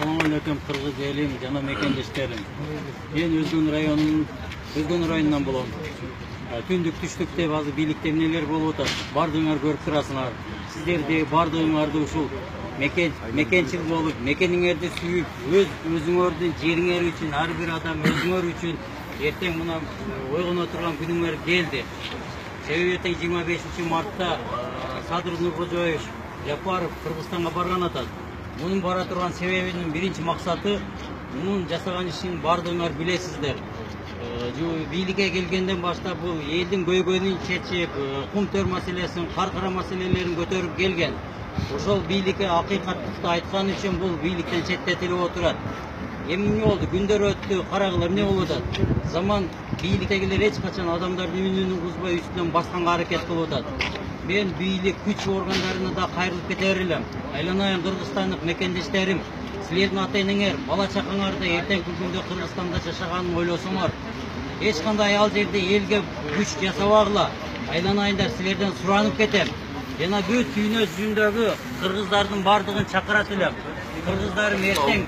Assalamualaikum Kırgız elim, jana mekендештерим. Мен Өзгөн районунан болом. Түндүк түштүк деп азыр бийликте эмнелер болуп атат. Бардыгыңар көрүп турасыңар. Сиздер де бардыгыңарды ушул мекенчил болуп, мекениңерди сүйүп, өзүңөрдүн жериңер үчүн, ар бир адам өзүңөр үчүн эртең мына ойгоно турган күнүңөр келди. Себеби эртең 25 мартта Садыр Нуркожоевич Жапаров Кыргызстанга барган атат. Мунун бара турган себебинин биринчи максаты мунун жасаган ишин бардыгыңар билесиздер. Бийликке келгенден баштап бул элдин көйгөйүн чечип, кум төр маселесин, каркара маселелерин көтөрүп келген. Ошол бийликке акыйкаттыкты айткан үчүн бул бийликтен четтетилип отурат. Эмне болду? Күндөр өттү, карагыла эмне болуп атат? Заман бийликтегилер эч качан адамдардын үнүн угузбай үстүнөн басканга аракет кылып атат. Мен бийлик күч органдарына да кайрылып кетер элем. Айланайын кыргызстандык мекендештерим, силердин ата-энеңер, бала чакаңарды эртеңки күндө Кыргызстанда жашаганын ойлосоңор, эч кандай ал жерде элге күч жасабагыла. Айланайындар, силерден суранып кетем. Жана бүт дүйнө жүзүндөгү кыргыздардын бардыгын чакырат элем. Кыргыздарым эртең